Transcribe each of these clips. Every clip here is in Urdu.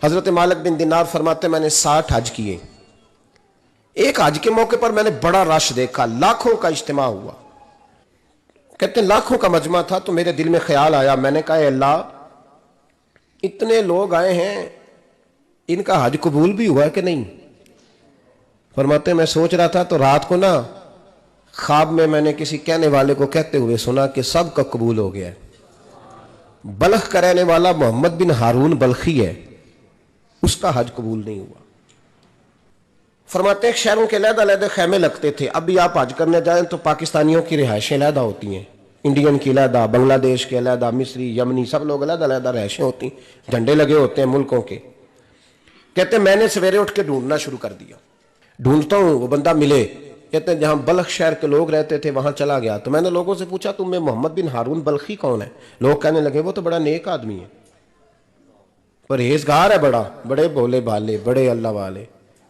حضرت مالک بن دینار فرماتے میں نے 60 حج کیے. ایک حج کے موقع پر میں نے بڑا رش دیکھا, لاکھوں کا اجتماع ہوا. کہتے ہیں لاکھوں کا مجمع تھا تو میرے دل میں خیال آیا, میں نے کہا اے اللہ اتنے لوگ آئے ہیں, ان کا حج قبول بھی ہوا ہے کہ نہیں؟ فرماتے میں سوچ رہا تھا تو رات کو نا خواب میں نے کسی کہنے والے کو کہتے ہوئے سنا کہ سب کا قبول ہو گیا ہے. بلخ کا رہنے والا محمد بن ہارون بلخی ہے, اس کا حج قبول نہیں ہوا. فرماتے ہیں شہروں کے علیحدہ علیحدہ خیمے لگتے تھے. اب بھی آپ حج کرنے جائیں تو پاکستانیوں کی رہائشیں علیحدہ ہوتی ہیں, انڈین کی علیحدہ, بنگلہ دیش کے علیحدہ, مصری, یمنی, سب لوگ علیحدہ علیحدہ رہائشیں ہوتی ہیں, جھنڈے لگے ہوتے ہیں ملکوں کے. کہتے ہیں میں نے سویرے اٹھ کے ڈھونڈنا شروع کر دیا. ڈھونڈتا ہوں وہ بندہ ملے. کہتے ہیں جہاں بلخ شہر کے لوگ رہتے تھے وہاں چلا گیا. تو میں نے لوگوں سے پوچھا تم میں محمد بن ہارون بلخی کون ہے؟ لوگ کہنے لگے وہ تو بڑا نیک آدمی ہے, پرہیزگار ہے, بڑے بھولے بھالے, بڑے اللہ والے.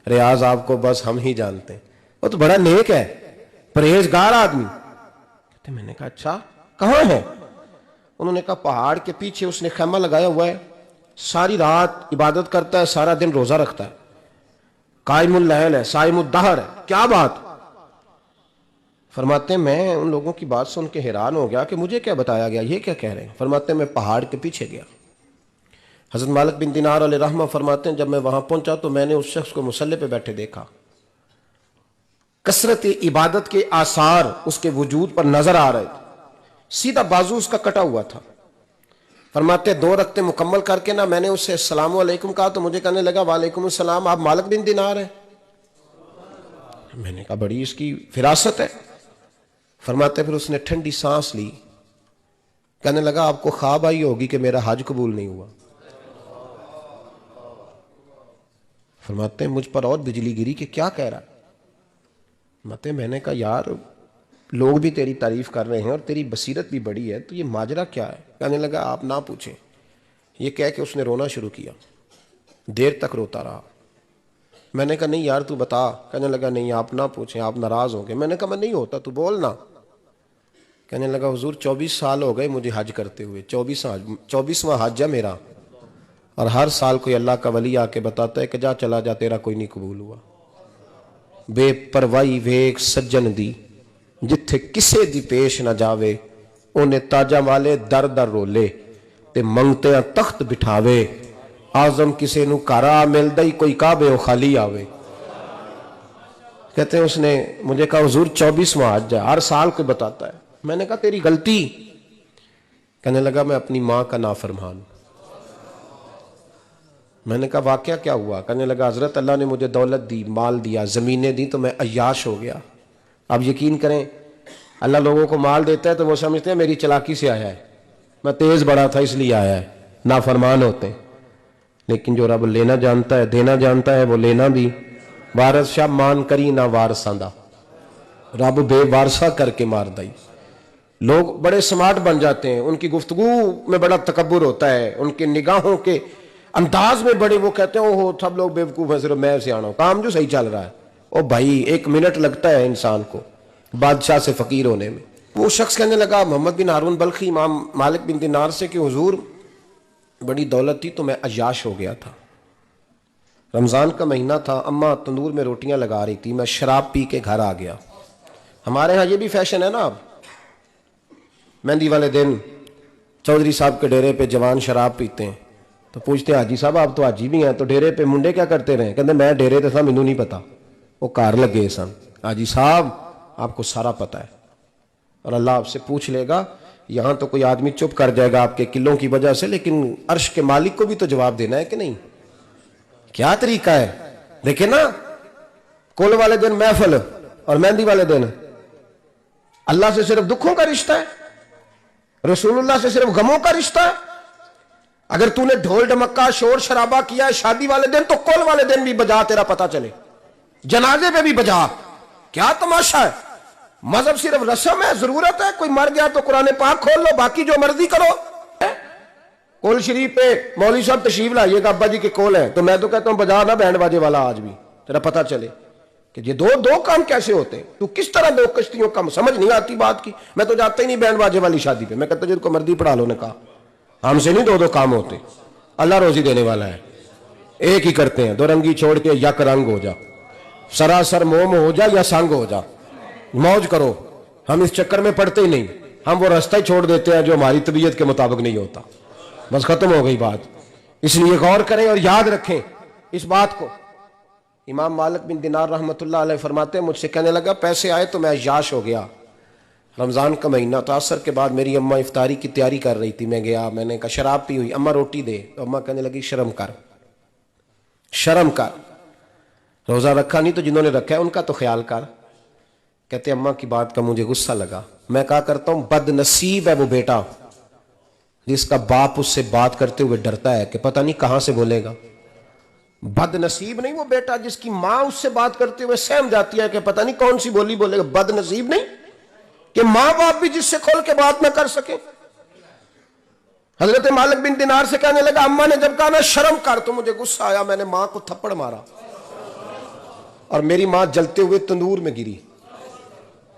ریاض آپ کو بس ہم ہی جانتے ہیں, وہ تو بڑا نیک ہے, پرہیزگار آدمی. کہتے میں نے کہا اچھا کہاں ہے؟ انہوں نے کہا پہاڑ کے پیچھے اس نے خیمہ لگایا ہوا ہے, ساری رات عبادت کرتا ہے, سارا دن روزہ رکھتا ہے, قائم اللیل ہے, صائم الدہر ہے. کیا بات؟ فرماتے ہیں میں ان لوگوں کی بات سن کے حیران ہو گیا کہ مجھے کیا بتایا گیا, یہ کیا کہہ رہے ہیں. فرماتے ہیں میں پہاڑ کے پیچھے گیا. حضرت مالک بن دینار علیہ رحمہ فرماتے ہیں جب میں وہاں پہنچا تو میں نے اس شخص کو مصلی پہ بیٹھے دیکھا. کثرت عبادت کے آثار اس کے وجود پر نظر آ رہے تھے. سیدھا بازو اس کا کٹا ہوا تھا. فرماتے 2 رکعتیں مکمل کر کے نا میں نے اس سے السلام علیکم کہا تو مجھے کہنے لگا وعلیکم السلام, آپ مالک بن دینار ہیں؟ میں نے کہا بڑی اس کی فراست ہے. فرماتے پھر اس نے ٹھنڈی سانس لی, کہنے لگا آپ کو خواب آئی ہوگی کہ میرا حج قبول نہیں ہوا. فرماتے ہیں مجھ پر اور بجلی گری کہ کیا کہہ رہا. فرماتے ہیں میں نے کہا یار لوگ بھی تیری تعریف کر رہے ہیں اور تیری بصیرت بھی بڑی ہے, تو یہ ماجرا کیا ہے؟ کہنے لگا آپ نہ پوچھیں. یہ کہہ کے اس نے رونا شروع کیا, دیر تک روتا رہا. میں نے کہا نہیں یار تو بتا. کہنے لگا نہیں آپ نہ پوچھیں, آپ ناراض ہوں گے. میں نے کہا میں نہیں ہوتا, تو بولنا. کہنے لگا حضور 24 سال ہو گئے مجھے حج کرتے ہوئے, 24واں حج ہے میرا, اور ہر سال کوئی اللہ کا ولی آ کے بتاتا ہے کہ جا چلا جا تیرا کوئی نہیں قبول ہوا. بے پروائی ویک سجن دی جتھے کسے دی پیش نہ جاوے, انہیں تاجا والے در در رولے تے منگتیاں تخت بٹھاوے, آزم کسے نو کارا ملدا ہی کوئی کعبے و خالی آوے. کہتے ہیں اس نے مجھے کہا حضور 24واں حج ہے, ہر سال کوئی بتاتا ہے. میں نے کہا تیری غلطی. کہنے لگا میں اپنی ماں کا نافرمان. میں نے کہا واقعہ کیا ہوا؟ کہنے لگا حضرت اللہ نے مجھے دولت دی, مال دیا, زمینیں دی, تو میں عیاش ہو گیا. اب یقین کریں اللہ لوگوں کو مال دیتا ہے تو وہ سمجھتے ہیں میری چلاکی سے آیا ہے, میں تیز بڑا تھا اس لیے آیا ہے, نافرمان ہوتے ہیں. لیکن جو رب لینا جانتا ہے دینا جانتا ہے وہ لینا بھی. وارث شاہ مان کری نہ وارثاں دا, رب بے وارثہ کر کے مار دائی. لوگ بڑے سمارٹ بن جاتے ہیں, ان کی گفتگو میں بڑا تکبر ہوتا ہے, ان کے نگاہوں کے انداز میں بڑے, وہ کہتے ہیں اوہ سب لوگ بیوقوف ہیں, صرف میں سے آنا ہوں, کام جو صحیح چل رہا ہے. او بھائی 1 منٹ لگتا ہے انسان کو بادشاہ سے فقیر ہونے میں. وہ شخص کہنے لگا محمد بن ہارون بلخی امام مالک بن دینار سے کہ حضور بڑی دولت تھی تو میں عیاش ہو گیا تھا. رمضان کا مہینہ تھا, اماں تندور میں روٹیاں لگا رہی تھی, میں شراب پی کے گھر آ گیا. ہمارے ہاں یہ بھی فیشن ہے نا, اب مہندی والے دن چودھری صاحب کے ڈیرے پہ جوان شراب پیتے ہیں تو پوچھتے حاجی صاحب آپ تو حاجی بھی ہیں تو ڈیرے پہ منڈے کیا کرتے رہے؟ کہتے میں ڈیرے تے تھا مینوں نہیں پتا, وہ کار لگے سن. حاجی صاحب آپ کو سارا پتا ہے, اور اللہ آپ سے پوچھ لے گا. یہاں تو کوئی آدمی چپ کر جائے گا آپ کے قلوں کی وجہ سے, لیکن عرش کے مالک کو بھی تو جواب دینا ہے کہ نہیں. کیا طریقہ ہے دیکھیں نا, کل والے دن محفل اور مہندی والے دن اللہ سے صرف دکھوں کا رشتہ ہے, رسول اللہ سے صرف غموں کا رشتہ ہے. اگر تو نے ڈھول ڈمکا شور شرابہ کیا ہے شادی والے دن تو کل والے دن بھی بجا, تیرا پتہ چلے, جنازے پہ بھی بجا. کیا تماشا ہے؟ مذہب صرف رسم ہے, ضرورت ہے. کوئی مر گیا تو قرآن پاک کھول لو, باقی جو مرضی کرو. کول شریف پہ مولوی صاحب تشریف لائیے گا, ابا جی کے کول ہے, تو میں تو کہتا ہوں بجا نہ بینڈ باجے والا آج بھی, تیرا پتہ چلے کہ یہ دو کام کیسے ہوتے ہیں. تو کس طرح 2 کشتیوں کا سمجھ نہیں آتی بات کی. میں تو جاتا ہی نہیں بینڈ باجے والی شادی پہ, میں کہتا ہوں جن کو مردی پڑھا لو. نے کہا ہم سے نہیں 2 کام ہوتے, اللہ روزی دینے والا ہے. ایک ہی کرتے ہیں، دو رنگی چھوڑ کے یک رنگ ہو جا، سراسر موم ہو جا یا سنگ ہو جا، موج کرو۔ ہم اس چکر میں پڑتے ہی نہیں، ہم وہ راستہ ہی چھوڑ دیتے ہیں جو ہماری طبیعت کے مطابق نہیں ہوتا، بس ختم ہو گئی بات۔ اس لیے غور کریں اور یاد رکھیں اس بات کو۔ امام مالک بن دینار رحمۃ اللہ علیہ فرماتے ہیں، مجھ سے کہنے لگا پیسے آئے تو میں عیاش ہو گیا، رمضان کا مہینہ تو عصر کے بعد میری اماں افطاری کی تیاری کر رہی تھی، میں گیا، میں نے کہا شراب پی ہوئی، اماں روٹی دے، تو اماں کہنے لگی شرم کر، شرم کر، روزہ رکھا نہیں تو جنہوں نے رکھا ہے ان کا تو خیال کر۔ کہتے اماں کی بات کا مجھے غصہ لگا، میں کہا کرتا ہوں بد نصیب ہے وہ بیٹا جس کا باپ اس سے بات کرتے ہوئے ڈرتا ہے کہ پتہ نہیں کہاں سے بولے گا۔ بد نصیب نہیں وہ بیٹا جس کی ماں اس سے بات کرتے ہوئے سہم جاتی ہے کہ پتہ نہیں کون سی بولی بولے گا۔ بد نصیب نہیں کہ ماں باپ بھی جس سے کھول کے بات نہ کر سکے۔ حضرت مالک بن دینار سے کہنے لگا، اماں نے جب کہا نا شرم کر تو مجھے غصہ آیا، میں نے ماں کو تھپڑ مارا اور میری ماں جلتے ہوئے تندور میں گری۔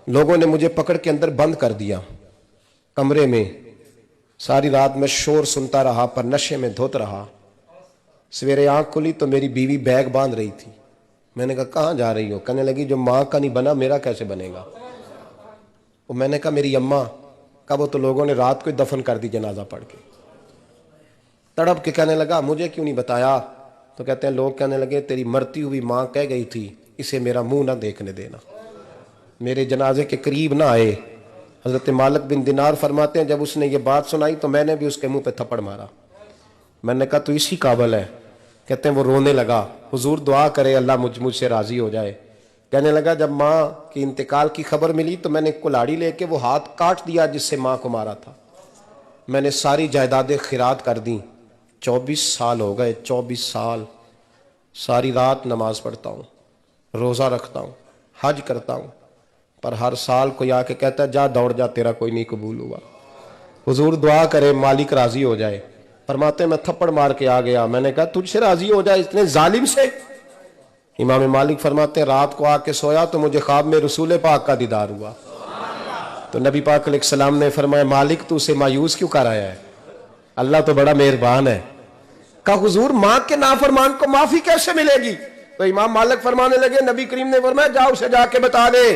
لوگوں نے مجھے پکڑ کے اندر بند کر دیا کمرے میں، ساری رات میں شور سنتا رہا پر نشے میں دھوت رہا۔ سویرے آنکھ کھلی تو میری بیوی بیگ باندھ رہی تھی، میں نے کہا کہاں جا رہی ہو؟ کہنے لگی جو ماں کا نہیں بنا میرا کیسے بنے گا؟ وہ میں نے کہا میری اماں کا، وہ تو لوگوں نے رات کو ہی دفن کر دی جنازہ پڑھ کے۔ تڑپ کے کہنے لگا مجھے کیوں نہیں بتایا؟ تو کہتے ہیں لوگ کہنے لگے تیری مرتی ہوئی ماں کہہ گئی تھی اسے میرا منہ نہ دیکھنے دینا، میرے جنازے کے قریب نہ آئے۔ حضرت مالک بن دینار فرماتے ہیں جب اس نے یہ بات سنائی تو میں نے بھی اس کے منہ پہ تھپڑ مارا۔ میں نے کہا تو اسی قابل ہے؟ کہتے ہیں وہ رونے لگا، حضور دعا کرے اللہ مجھ سے راضی ہو جائے۔ کہنے لگا جب ماں کی انتقال کی خبر ملی تو میں نے کلاڑی لے کے وہ ہاتھ کاٹ دیا جس سے ماں کو مارا تھا، میں نے ساری جائیدادیں خیرات کر دیں۔ 24 سال ہو گئے، 24 سال ساری رات نماز پڑھتا ہوں، روزہ رکھتا ہوں، حج کرتا ہوں، پر ہر سال کوئی آ کے کہتا ہے جا دوڑ جا تیرا کوئی نہیں قبول ہوا۔ حضور دعا کرے مالک راضی ہو جائے۔ فرماتے میں تھپڑ مار کے آ گیا، میں نے کہا تجھ سے راضی ہو جائے اتنے ظالم سے؟ امام مالک فرماتے ہیں رات کو آ کے سویا تو مجھے خواب میں رسول پاک کا دیدار ہوا، تو نبی پاک علیہ السلام نے فرمایا مالک تو اسے مایوس کیوں کر آیا ہے؟ اللہ تو بڑا مہربان ہے۔ کہا حضور ماں کے نافرمان کو معافی کیسے ملے گی؟ تو امام مالک فرمانے لگے نبی کریم نے فرمایا جا اسے جا کے بتا دے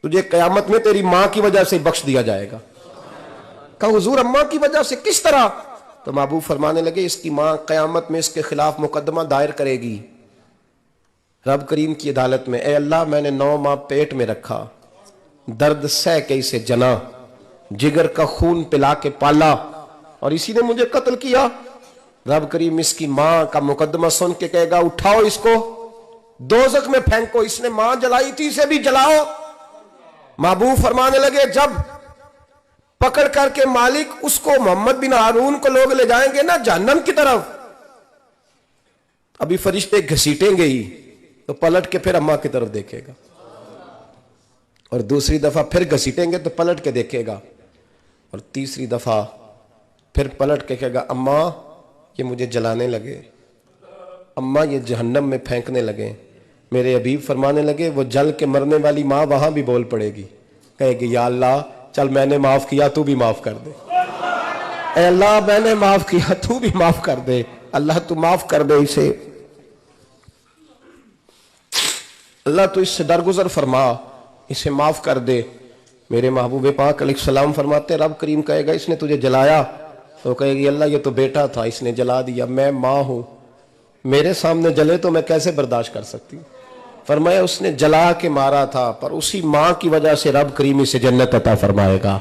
تجھے قیامت میں تیری ماں کی وجہ سے بخش دیا جائے گا۔ کہا حضور اماں کی وجہ سے کس طرح؟ تو محبوب فرمانے لگے اس کی ماں قیامت میں اس کے خلاف مقدمہ دائر کرے گی رب کریم کی عدالت میں، اے اللہ میں نے 9 ماہ پیٹ میں رکھا، درد سہ کے اسے جنا، جگر کا خون پلا کے پالا اور اسی نے مجھے قتل کیا۔ رب کریم اس کی ماں کا مقدمہ سن کے کہے گا اٹھاؤ اس کو دوزخ میں پھینکو، اس نے ماں جلائی تھی اسے بھی جلاؤ۔ محبوب فرمانے لگے جب پکڑ کر کے مالک اس کو محمد بن ہارون کو لوگ لے جائیں گے نا جہنم کی طرف، ابھی فرشتے گھسیٹیں گے ہی تو پلٹ کے پھر اماں کی طرف دیکھے گا، اور دوسری دفعہ پھر گھسیٹیں گے تو پلٹ کے دیکھے گا، اور تیسری دفعہ پھر پلٹ کے کہے گا اماں یہ مجھے جلانے لگے، اماں یہ جہنم میں پھینکنے لگے۔ میرے حبیب فرمانے لگے وہ جل کے مرنے والی ماں وہاں بھی بول پڑے گی، کہے گی یا اللہ چل میں نے معاف کیا تو بھی معاف کر دے، اے اللہ میں نے معاف کیا تو بھی معاف کر دے، اللہ تو معاف کر دے اسے، اللہ تو اس سے درگزر فرما، اسے معاف کر دے۔ میرے محبوب پاک علیہ السلام فرماتے رب کریم کہے گا اس نے تجھے جلایا، تو کہے گی اللہ یہ تو بیٹا تھا اس نے جلا دیا، میں ماں ہوں، میرے سامنے جلے تو میں کیسے برداشت کر سکتی؟ فرمایا اس نے جلا کے مارا تھا پر اسی ماں کی وجہ سے رب کریم اسے جنت عطا فرمائے گا۔